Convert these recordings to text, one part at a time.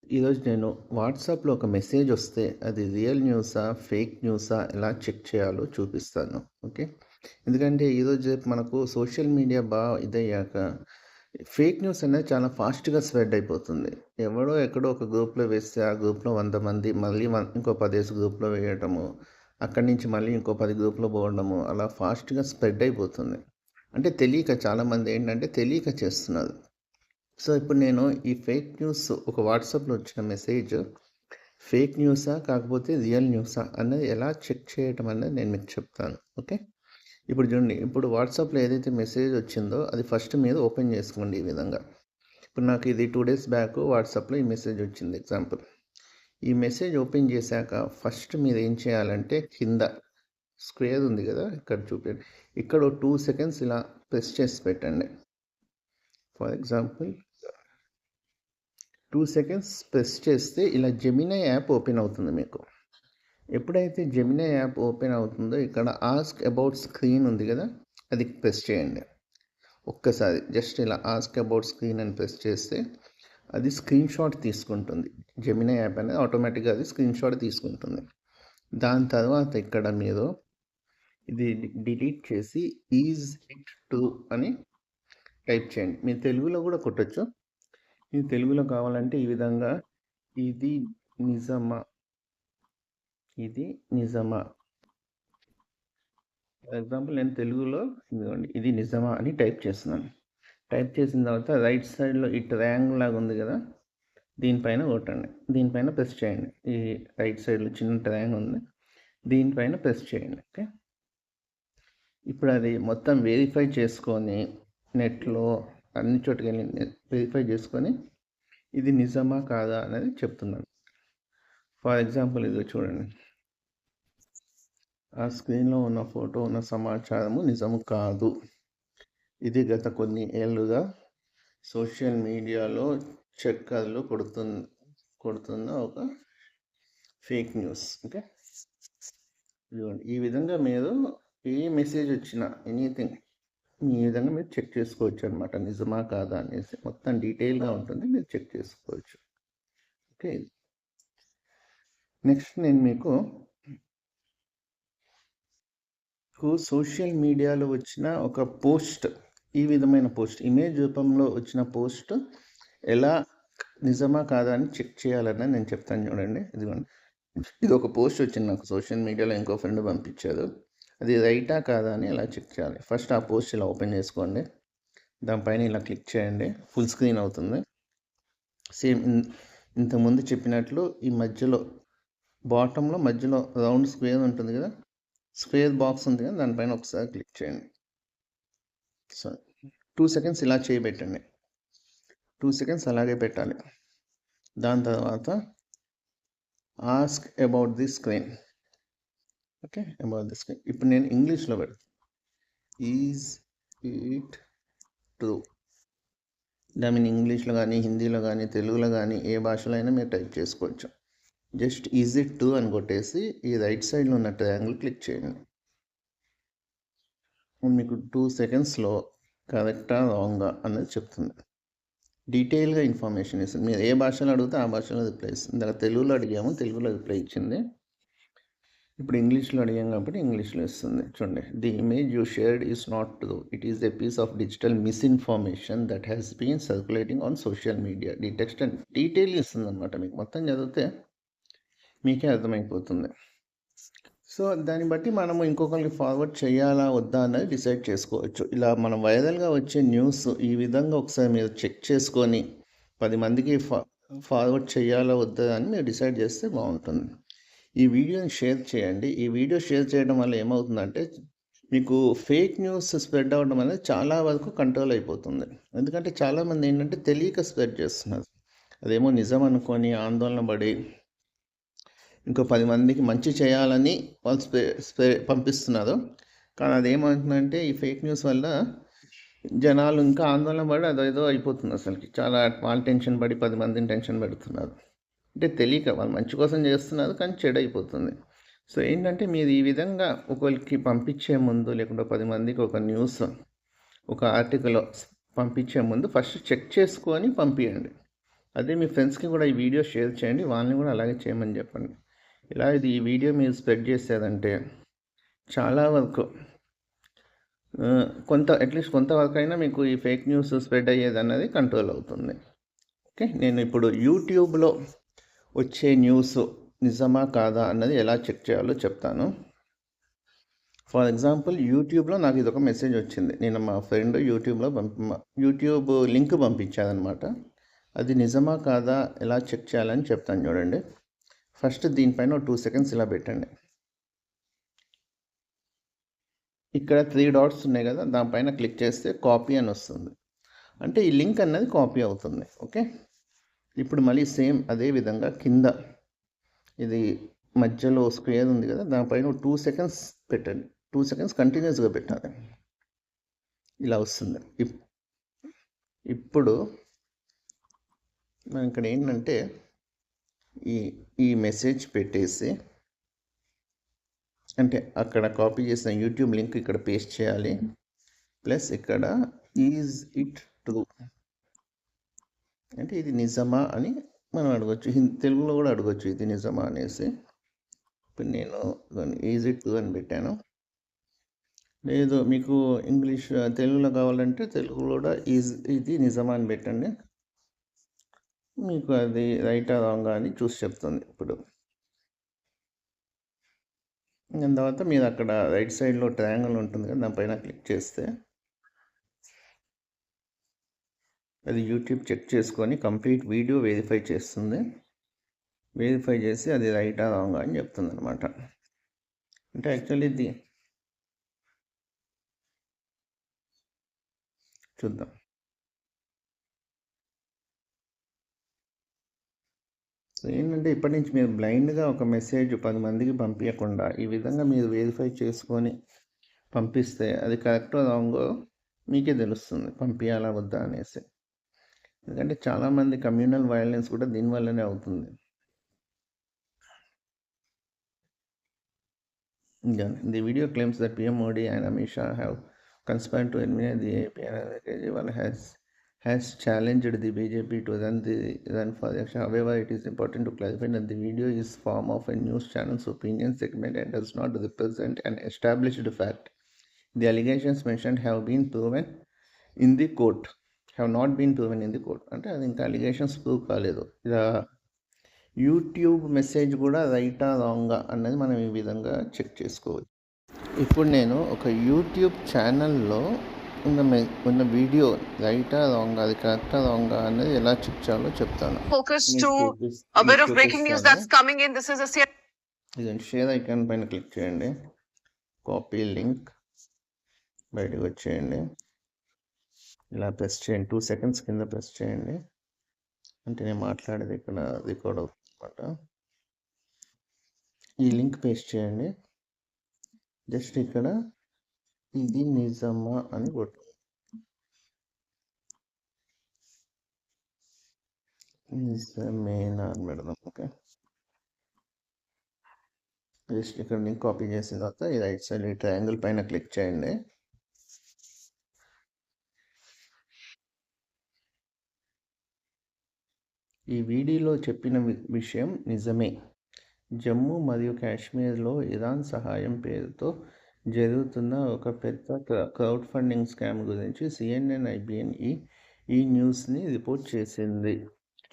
ఈరోజు నేను వాట్సాప్‌లో ఒక మెసేజ్ వస్తే అది రియల్ న్యూసా? ఫేక్ న్యూసా? ఎలా చెక్ చేయాలో చూపిస్తాను. ఓకే. ఎందుకంటే ఈరోజు రేపు మనకు సోషల్ మీడియా ఇదయ్యాక ఫేక్ న్యూస్ అనేది చాలా ఫాస్ట్‌గా స్ప్రెడ్ అయిపోతుంది. ఎవడో ఎక్కడో ఒక గ్రూప్‌లో వేస్తే ఆ గ్రూప్‌లో 100 మంది మళ్ళీ ఇంకో 10 గ్రూప్‌లో వేయటము. అక్కడి నుంచి మళ్ళీ ఇంకో 10 గ్రూప్‌లో పోవడము అలా ఫాస్ట్‌గా స్ప్రెడ్ అయిపోతుంది. అంటే తెలియక చాలామంది ఏంటంటే తెలియక చేస్తున్నారు. సో, ఇప్పుడు నేను ఈ ఫేక్ న్యూస్ ఒక వాట్సాప్‌లో వచ్చిన మెసేజ్ ఫేక్ న్యూసా? కాకపోతే రియల్ న్యూసా? అన్నది ఎలా చెక్ చేయటం అనేది నేను మీకు చెప్తాను. ఓకే. ఇప్పుడు చూడండి. ఇప్పుడు వాట్సాప్‌లో ఏదైతే మెసేజ్ వచ్చిందో అది ఫస్ట్ మీరు ఓపెన్ చేసుకోండి ఈ విధంగా. ఇప్పుడు నాకు ఇది 2 డేస్ బ్యాక్ వాట్సాప్‌లో ఈ మెసేజ్ వచ్చింది ఎగ్జాంపుల్. ఈ మెసేజ్ ఓపెన్ చేశాక ఫస్ట్ మీరు ఏం చేయాలంటే కింద స్క్వేర్ ఉంది కదా! ఇక్కడ చూపియండి. ఇక్కడ ఓ 2 సెకండ్స్ ఇలా ప్రెస్ చేసి పెట్టండి. ఫర్ ఎగ్జాంపుల్ 2 సెకండ్స్ ప్రెస్ చేస్తే ఇలా జెమినీ యాప్ ఓపెన్ అవుతుంది మీకు. ఎప్పుడైతే జెమినీ యాప్ ఓపెన్ అవుతుందో ఇక్కడ ఆస్క్ అబౌట్ స్క్రీన్ ఉంది కదా, అది ప్రెస్ చేయండి. ఒక్కసారి జస్ట్ ఇలా ఆస్క్ అబౌట్ స్క్రీన్ అని ప్రెస్ చేస్తే అది స్క్రీన్ షాట్ తీసుకుంటుంది. జెమినీ యాప్ అనేది ఆటోమేటిక్గా అది స్క్రీన్ షాట్ తీసుకుంటుంది. దాని తర్వాత ఇక్కడ మీరు ఇది డిలీట్ చేసి ఈజ్ ఇట్ ట్రూ అని టైప్ చేయండి. మీరు తెలుగులో కూడా కొట్టొచ్చు. ఇది తెలుగులో కావాలంటే ఈ విధంగా ఇది నిజమా? ఇది నిజమా? ఫర్ ఎగ్జాంపుల్ నేను తెలుగులో ఇదిగోండి ఇది నిజమా అని టైప్ చేస్తున్నాను. టైప్ చేసిన తర్వాత రైట్ సైడ్లో ఈ ట్రయాంగిల్ లాగా ఉంది కదా, దీనిపైన కొట్టండి. దీనిపైన ప్రెస్ చేయండి. ఈ రైట్ సైడ్లో చిన్న ట్రయాంగిల్ ఉంది, దీనిపైన ప్రెస్ చేయండి. ఓకే. ఇప్పుడు అది మొత్తం వెరిఫై చేసుకొని నెట్లో అన్ని చోటుకి వెళ్ళి వెరిఫై చేసుకొని ఇది నిజమా కాదా అనేది చెప్తున్నాను. ఫర్ ఎగ్జాంపుల్ ఇది చూడండి. ఆ స్క్రీన్లో ఉన్న ఫోటో ఉన్న సమాచారము నిజము కాదు. ఇది గత కొన్ని ఏళ్ళుగా సోషల్ మీడియాలో చక్కర్లు కొడుతున్న ఒక ఫేక్ న్యూస్. ఓకే. ఇదిగోండి. ఈ విధంగా మీరు ఏ మెసేజ్ వచ్చినా ఎనీథింగ్ ఈ విధంగా మీరు చెక్ చేసుకోవచ్చు అనమాట. నిజమా కాదా అనేసి మొత్తం డీటెయిల్గా ఉంటుంది, మీరు చెక్ చేసుకోవచ్చు. ఓకే. నెక్స్ట్ నేను మీకు సోషల్ మీడియాలో వచ్చిన ఒక పోస్ట్, ఈ విధమైన పోస్ట్ ఇమేజ్ రూపంలో వచ్చిన పోస్ట్ ఎలా నిజమా కాదా అని చెక్ చేయాలని నేను చెప్తాను చూడండి. ఇదిగోండి, ఇది ఒక పోస్ట్ వచ్చింది నాకు సోషల్ మీడియాలో, ఇంకో ఫ్రెండ్ పంపించారు. అది రైటా కాదా అని ఎలా చెక్ చేయాలి. ఫస్ట్ ఆ పోస్ట్ ఇలా ఓపెన్ చేసుకోండి. దానిపైన ఇలా క్లిక్ చేయండి. ఫుల్ స్క్రీన్ అవుతుంది. సేమ్ ఇంతకుముందు చెప్పినట్లు ఈ మధ్యలో బాటంలో మధ్యలో రౌండ్ స్క్వేర్ ఉంటుంది కదా, స్క్వేర్ బాక్స్ ఉంది కదా, దానిపైన ఒకసారి క్లిక్ చేయండి. సో 2 సెకండ్స్ ఇలా చేయబెట్టండి. 2 సెకండ్స్ అలాగే పెట్టాలి. దాని తర్వాత ask about the screen. Okay, about the screen. ఇప్పుడు నేను ఇంగ్లీష్లో పెడతాను. Is it true. దాన్ని ఇంగ్లీష్లో కానీ హిందీలో కానీ తెలుగులో కానీ ఏ భాషలో అయినా మీరు టైప్ చేసుకోవచ్చు. జస్ట్ ఈజ్ ఇట్ ట్రూ అని కొట్టేసి ఈ రైట్ సైడ్లో ఉన్న ట్రయాంగిల్ క్లిక్ చేయండి. మీకు 2 సెకండ్స్లో కరెక్టా రాంగా అన్నది చెప్తుంది. డీటెయిల్గా ఇన్ఫర్మేషన్ ఇస్తుంది. మీరు ఏ భాషలో అడిగితే ఆ భాషలో రిప్లై ఇస్తుంది. దాకా తెలుగులో అడిగాము, తెలుగులో రిప్లై ఇచ్చింది. ఇప్పుడు ఇంగ్లీష్లో అడిగాం కాబట్టి ఇంగ్లీష్లో ఇస్తుంది. చూడండి, the image you shared is not true. It is a piece of digital misinformation that has been circulating on social media. The text and detail ఇస్తుంది అనమాట. మీకు మొత్తం చదివితే మీకే అర్థమైపోతుంది. సో దాన్ని బట్టి మనము ఇంకొకరికి ఫార్వర్డ్ చేయాలా వద్దా అనేది డిసైడ్ చేసుకోవచ్చు. ఇలా మనం వైరల్గా వచ్చే న్యూస్ ఈ విధంగా ఒకసారి మీరు చెక్ చేసుకొని 10 మందికి ఫార్వర్డ్ చేయాలా వద్దా అని మీరు డిసైడ్ చేస్తే బాగుంటుంది. ఈ వీడియోని షేర్ చేయండి. ఈ వీడియో షేర్ చేయడం వల్ల ఏమవుతుందంటే మీకు ఫేక్ న్యూస్ స్ప్రెడ్ అవ్వడం అనేది చాలా వరకు కంట్రోల్ అయిపోతుంది. ఎందుకంటే చాలామంది ఏంటంటే తెలియక స్ప్రెడ్ చేస్తున్నారు. అదేమో నిజం అనుకొని ఆందోళన పడి ఇంకో 10 మందికి మంచి చేయాలని వాళ్ళు పంపిస్తున్నారు. కానీ అదేమవుతుందంటే ఈ ఫేక్ న్యూస్ వల్ల జనాలు ఇంకా ఆందోళన పడి అదేదో అయిపోతుంది. అసలుకి చాలా వాళ్ళు టెన్షన్ పడి 10 మందిని టెన్షన్ పెడుతున్నారు. అంటే తెలియక వాళ్ళు మంచి కోసం చేస్తున్నారు, కానీ చెడు అయిపోతుంది. సో ఏంటంటే మీరు ఈ విధంగా ఒకరికి పంపించే ముందు లేకుంటే 10 మందికి ఒక న్యూస్, ఒక ఆర్టికల్ పంపించే ముందు ఫస్ట్ చెక్ చేసుకొని పంపించండి. అదే మీ ఫ్రెండ్స్కి కూడా ఈ వీడియో షేర్ చేయండి, వాళ్ళని కూడా అలాగే చేయమని చెప్పండి. ఇలా ఈ వీడియో మీరు స్ప్రెడ్ చేసేదంటే చాలా వరకు అట్లీస్ట్ కొంతవరకు అయినా మీకు ఈ ఫేక్ న్యూస్ స్ప్రెడ్ అయ్యేది అన్నది కంట్రోల్ అవుతుంది. ఓకే, నేను ఇప్పుడు యూట్యూబ్లో వచ్చే న్యూస్ నిజమా కాదా అన్నది ఎలా చెక్ చేయాలో చెప్తాను. ఫర్ ఎగ్జాంపుల్, యూట్యూబ్లో నాకు ఇదొక మెసేజ్ వచ్చింది. నేను మా ఫ్రెండ్ యూట్యూబ్ లింక్ పంపించానమాట. అది నిజమా కాదా ఎలా చెక్ చేయాలని చెప్తాను చూడండి. ఫస్ట్ దీనిపైన 2 సెకండ్స్ ఇలా పెట్టండి. ఇక్కడ 3 డాట్స్ ఉన్నాయి కదా, దానిపైన క్లిక్ చేస్తే కాపీ అని వస్తుంది. అంటే ఈ లింక్ అన్నది కాపీ అవుతుంది. ఓకే, ఇప్పుడు మళ్ళీ సేమ్ అదే విధంగా కింద ఇది మధ్యలో స్క్వేర్ ఉంది కదా, దానిపైన 2 సెకండ్స్ పెట్టండి. 2 సెకండ్స్ కంటిన్యూస్గా పెట్టాలి. ఇలా వస్తుంది. ఇప్పుడు మనం ఇక్కడ ఏంటంటే ఈ మెసేజ్ పెట్టేసి, అంటే అక్కడ కాపీ చేసిన యూట్యూబ్ లింక్ ఇక్కడ పేస్ట్ చేయాలి. ప్లస్ ఇక్కడ ఈజ్ ఇట్ ట్రూ, అంటే ఇది నిజమా అని మనం అడగచ్చు. తెలుగులో కూడా అడగచ్చు, ఇది నిజమా అనేసి. ఇప్పుడు నేను ఈజ్ ఇట్ ట్రూ అని పెట్టాను. లేదు మీకు ఇంగ్లీష్ తెలుగులో కావాలంటే తెలుగులో కూడా ఇది నిజమా అని పెట్టండి. మీకు అది రైటా రాంగా అని చూసి చెప్తుంది. ఇప్పుడు దాని తర్వాత మీరు అక్కడ రైట్ సైడ్లో ట్రయాంగిల్ ఉంటుంది కదా, దానిపైన క్లిక్ చేస్తే అది యూట్యూబ్ చెక్ చేసుకొని కంప్లీట్ వీడియో వెరిఫై చేస్తుంది. వెరిఫై చేసి అది రైటా రాంగా అని చెప్తుంది అనమాట. అంటే యాక్చువల్లీ ఇది చూద్దాం. సో ఏంటంటే ఇప్పటి నుంచి మీరు బ్లైండ్గా ఒక మెసేజ్ 10 మందికి పంపించకుండా ఈ విధంగా మీరు వెరిఫై చేసుకొని పంపిస్తే అది కరెక్టో రాంగో మీకే తెలుస్తుంది, పంపించాలా వద్దా అనేసి. ఎందుకంటే చాలామంది కమ్యూనల్ వైలెన్స్ కూడా దీనివల్లనే అవుతుంది. The video claims that PM Modi and Amit Shah have conspired to eliminate the AP, and Kejriwal has challenged the BJP to run for election. However, it is important to clarify that the video is form of a news channel's opinion segment and does not represent an established fact. The allegations mentioned have not been proven in the court. అంటే అది ఇంకా allegations prove కాలేదు. ఇలా YouTube message కూడా రైటా రాంగా అన్నది మనం ఈ విధంగా చెక్ చేసుకోవచ్చు. ఇప్పుడు నేను ఒక యూట్యూబ్ ఛానల్లో ఉన్న వీడియో రైటా రాంగా, అది కరెక్టా రాంగా అనేది ఎలా చెక్ చేయాలో చెప్తాను. ఇదండి, షేర్ ఐకాన్ పైన క్లిక్ చేయండి, కాపీ లింక్, బయటకు వచ్చేయండి, ఇలా ప్రెస్ చేయండి. 2 సెకండ్స్ కింద ప్రెస్ చేయండి. అంటే నేను మాట్లాడేది ఇక్కడ రికార్డ్ అవుతుంది అనమాట. ఈ లింక్ పేస్ట్ చేయండి. జస్ట్ ఇక్కడ ఇది నిజమా అని కొట్టు. నిజమేనా అని పెడదాం. ఓకే, జస్ట్ ఇక్కడ లింక్ కాపీ చేసిన తర్వాత ఈ రైట్ సైడ్ ఈ ట్రయాంగిల్ పైన క్లిక్ చేయండి. ఈ వీడియోలో చెప్పిన విషయం నిజమే. జమ్మూ మరియు కాశ్మీర్లో ఇరాన్ సహాయం పేరుతో జరుగుతున్న ఒక పెద్ద క్రౌడ్ ఫండింగ్ స్కామ్ గురించి CNN, IBN ఈ న్యూస్ని రిపోర్ట్ చేసింది.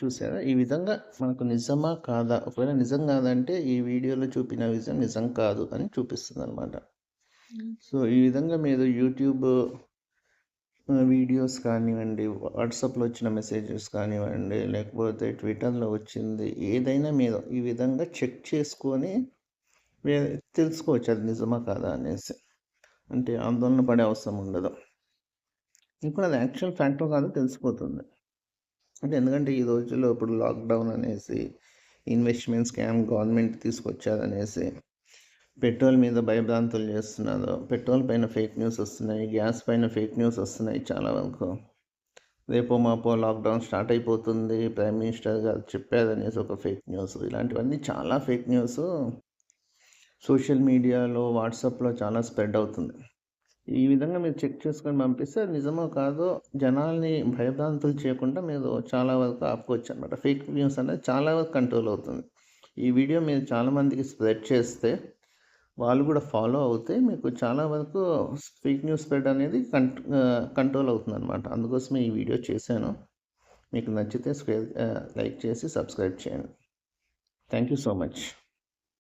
చూసారా, ఈ విధంగా మనకు నిజమా కాదా, ఒకవేళ నిజం కాదంటే ఈ వీడియోలో చూపిన విషయం నిజం కాదు అని చూపిస్తుంది అనమాట. సో ఈ విధంగా మీరు యూట్యూబ్ వీడియోస్ కానివ్వండి, వాట్సాప్లో వచ్చిన మెసేజెస్ కానివ్వండి, లేకపోతే ట్విట్టర్లో వచ్చింది ఏదైనా మీరు ఈ విధంగా చెక్ చేసుకొని తెలుసుకోవచ్చు అది నిజమా కాదా అనేసి. అంటే ఆందోళన పడే అవసరం ఉండదు. ఇప్పుడు అది యాక్చువల్ ఫ్యాక్టో కాదో తెలిసిపోతుంది. అంటే ఎందుకంటే ఈ రోజుల్లో ఇప్పుడు లాక్డౌన్ అనేసి, ఇన్వెస్ట్మెంట్ స్కామ్ గవర్నమెంట్ తీసుకొచ్చారనేసి పెట్రోల్ మీద భయభ్రాంతులు చేస్తున్నారు. పెట్రోల్ పైన ఫేక్ న్యూస్ వస్తున్నాయి, గ్యాస్ పైన ఫేక్ న్యూస్ వస్తున్నాయి చాలా వరకు. రేపో మాపో లాక్డౌన్ స్టార్ట్ అయిపోతుంది, ప్రైమ్ మినిస్టర్ గారు చెప్పారనేసి ఒక ఫేక్ న్యూస్. ఇలాంటివన్నీ చాలా ఫేక్ న్యూస్ సోషల్ మీడియాలో, వాట్సాప్లో చాలా స్ప్రెడ్ అవుతుంది. ఈ విధంగా మీరు చెక్ చేసుకొని పంపిస్తే అది నిజమో కాదో జనాల్ని భయభ్రాంతులు చేయకుండా మీరు చాలా వరకు ఆపుకోవచ్చనమాట. ఫేక్ న్యూస్ అనేది చాలా వరకు కంట్రోల్ అవుతుంది. ఈ వీడియో మీరు చాలామందికి స్ప్రెడ్ చేస్తే వాళ్ళు కూడా ఫాలో అవుతే మీకు చాలా వరకు ఫేక్ న్యూస్ స్ప్రెడ్ అనేది కంట్రోల్ అవుతుందనమాట. అందుకోసమే ఈ వీడియో చేశాను. మీకు నచ్చితే లైక్ చేసి సబ్స్క్రైబ్ చేయండి. Thank you so much.